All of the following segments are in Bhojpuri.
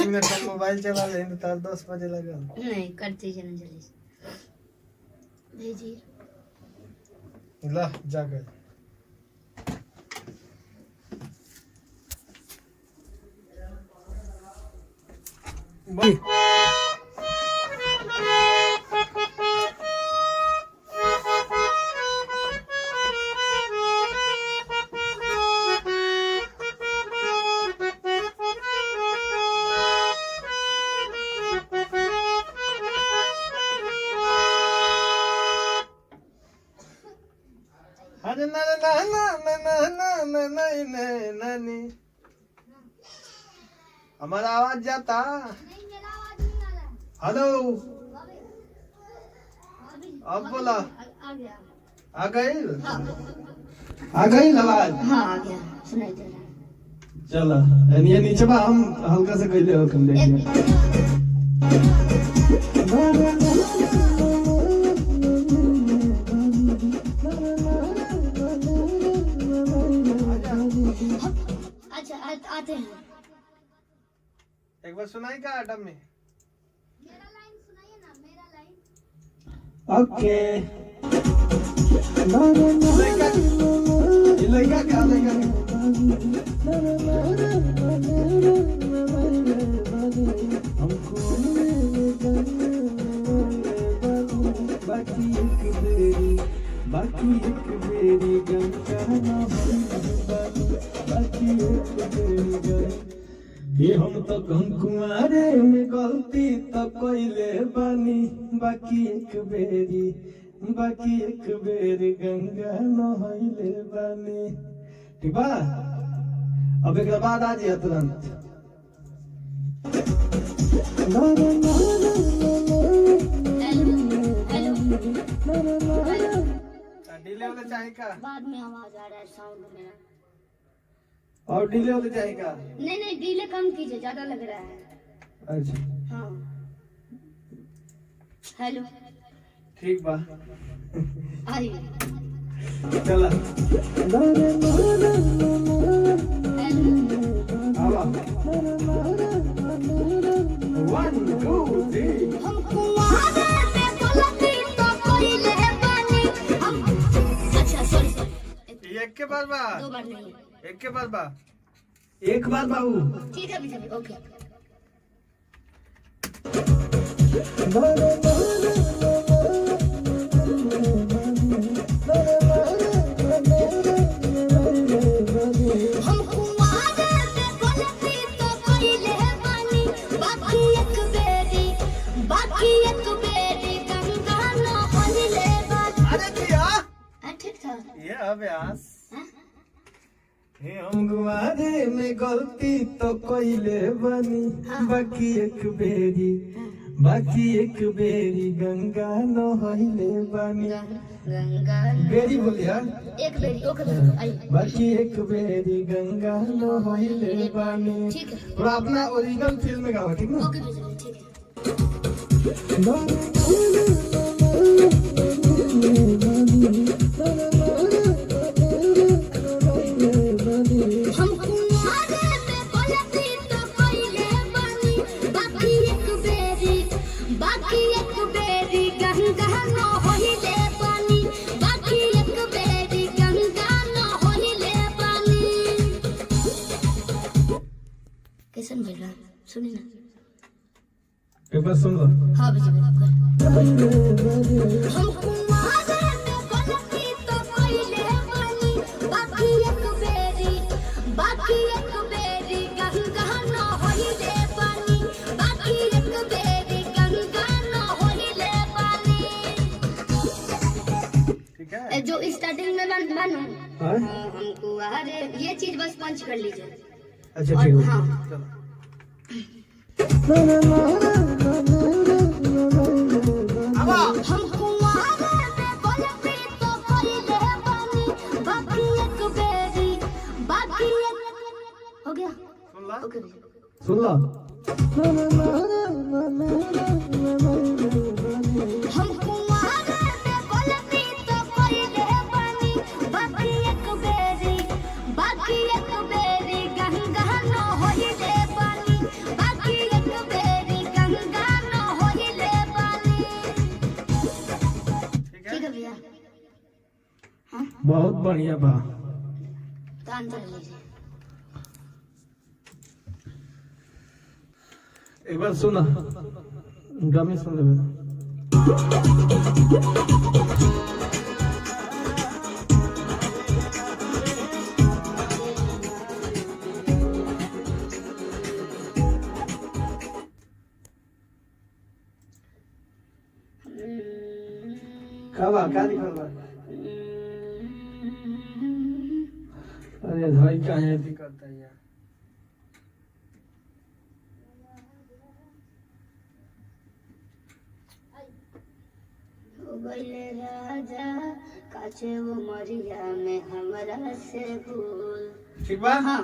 मिनट का मोबाइल चला ले तार 10 बजे लगा नहीं करते जन जल्दी भेजिए ला जाकर भाई अरे ना ना ना ना ना ना ना ना ना ना ना हमारा आवाज जाता नहीं मेरा आवाज नहीं आ रहा हेलो अब बोला आ गया आ गई आवाज हाँ आ गया सुनाई दे रहा चला ये नीचे बा हम हल्का से कहले हो तुम देखिए अच्छा आते हैं एक बार सुनाई का आटम में मेरा लाइन सुनाइए ना मेरा लाइन ओके लड़का क्या लड़का बाकी एक बेरी गंगा बाकी एक बेरी ये हम तो कुंकुमारे में गलती तो कोइले बानी बाकी एक बेरी गंगा नहइले बानी ठीक बा अब एक बाद आ जाए तुरंत डिले होना चाहिए का बाद में आवाज आ रहा है साउंड मेरा और डिले होना चाहिए का नहीं डिले कम कीजिए ज्यादा लग रहा है अच्छा हाँ हेलो ठीक बा आइए चला आवा 1 2 3 हमको वहां पे गलती तो कोई ले पानी हम अच्छा सॉरी एक के बाद बा दो बार नहीं एक के बाद बा एक बार बाबू ठीक है अभी ओके हमको वहां पे गलती तो कोई ले पानी बाकी एक बेरी गंगा न होइले बात अरे किया ठीक था ये अभ्यास हे हम गुमारे में गलती तो कोइले बनी बाकी एक बेरी गंगा न होइले बनी गंगा बेरी बोलिया एक बेरी ओके आई बाकी एक बेरी गंगा न होइले बनी ठीक है थोड़ा अपना ओरिजिनल फील में गाओ ठीक ना ओके ठीक है हमको आगे में गलती तो कोई ले पानी बाकी एक बेरी गंगा न होइले पानी बाकी एक बेरी गंगा न होइले पानी कैसन बोल रहा सुनी ना एक बार सुन लो हाँ बजे हमको आगे में गलती तो कोई ले पानी बाकी एक बेरी गंगा न होइले पानी बाकी एक बेरी गंगा न होइले पानी ठीक है जो स्टार्टिंग में मानो हाँ? हमको अरे ये चीज बस पंच कर लीजिए अच्छा ठीक है हाँ। चलो हमको आगे में गलती तो कोई ले पानी बाकी एक हो गया सुन ला ओके सुन ला हमको आगे में गलती तो कोई ले पानी बाकी एक बेरी गंगा न होइले पानी बाकी बढ़िया बा। तो आंसर लीजिए। एक बार सुना, डमी सुन लेबे। क्या लिखल बा? अरे भाई काहे दिक्कत है यार। हो गइले राजा काचे वो मरिया में हमरा से भूल। ठीक बा। हाँ।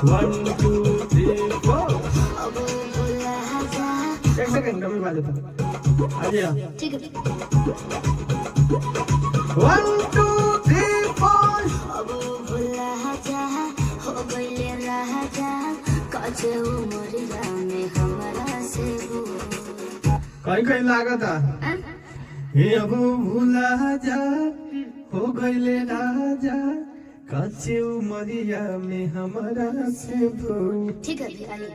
One, two, three, four. अब भूला जा। एक सेकंड डमी बाजे तो आजिया। ठीक है। 1, 2, 3, 4. अब भूला जा हो गइले राजा काचे वो मरिया में हमरा से भूल। कहीं कहीं लागा था। हाँ? हे अब भूला जा हो गइले राजा काचे उमरिया में हमारा से भूल। ठीक है भी आइए।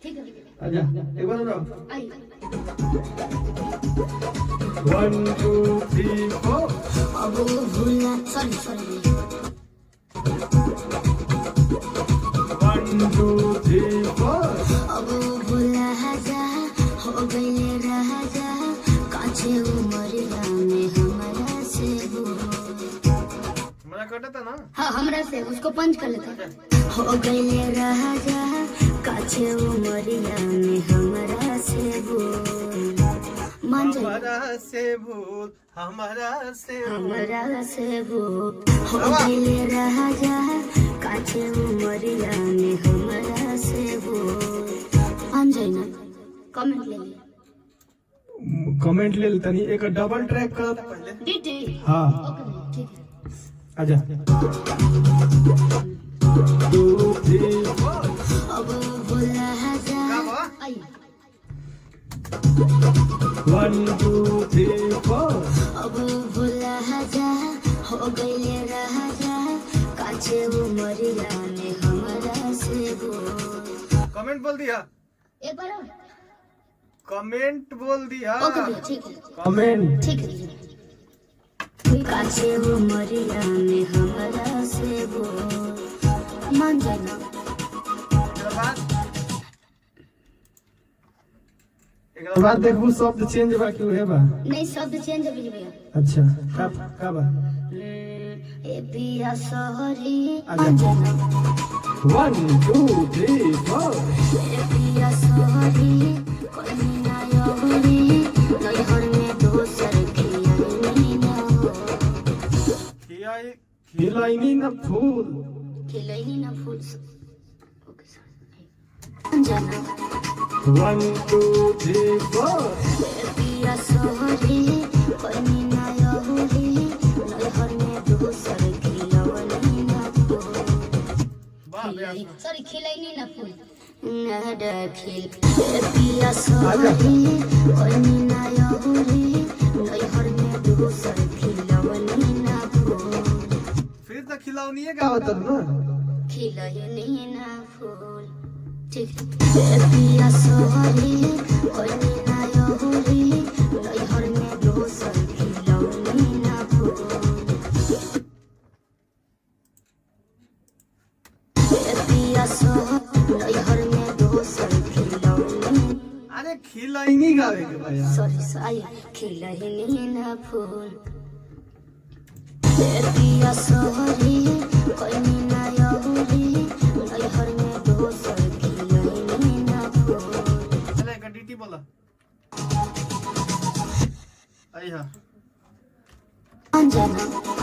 ठीक है आजा एक बार और। आइए। 1, 2, 3, 4. अब भूला सॉरी 1, 2, 3, 4. अब भूला जा हो गइले राजा काचे उमरिया में हमरा से भूल। मजा कटा था ना। हाँ हमरा से उसको पंच कर लेते। हो गइले राजा काचे उमरिया में हमरा से भूल। मान जाइए। हमारा से भूल, हमारा से भूल। हमरा से भूल हो गइले राजा काचे उमरिया में हमरा से भूल। मान जाइए ना। कमेंट ले लिए। कमेंट ले तनी एक डबल ट्रैक कर पहले। डीटी। हाँ ओके ठीक है। आजा 2, 3, 4. अब भूला जा। आइए। 1, 2, 3, 4. अब भूला जा हो गइले राजा काचे उमरिया में हमरा से भूल। कमेंट बोल दिया। एक बार और। कमेंट बोल दिया। ओके भैया ठीक है। कमेंट। ठीक है। काचे उमरिया में हमरा से भूल। मान जाना। एक बात देखबू शब्द चेंज बा कि है बा। नहीं शब्द चेंज हो भैया। अच्छा का बा? ए पिया सहरी। आजा। मान जाना। 1, 2, 3, 4. ए पिया सहरी कोई ना योरी नहीं हर में दोसर खियाई ना हो। खिलाइनी न फूल। खिलैनी ना फूल। ओके सर। जाना। 1, 2, 3, 4. पिया सोहरी कोई ना योरी नहीं हर में दोसर खिलौनी ना फूल। सॉरी खिलैनी ना फूल। ना खिल पिया सोहरी कोई ना योरी नहीं हर में दोसर खिलौनी ना फूल। फिर तो खिलौनी का होता ना। खिलौनी ना फूल। ठीक है। पिया सोहरी कोई ना योरी नहीं हर में दोसर खिलौनी ना फूल। पिया सोहरी नहीं हर में दोसर खिलौनी। अरे खिलौनी गावे के भैया। सॉरी खिलौनी ना फूल। पिया सोहरी कोई ना योरी नहीं हर में दोसर खिलौनी ना फूल। चले का डीटी बोला। आई हां। अंजना।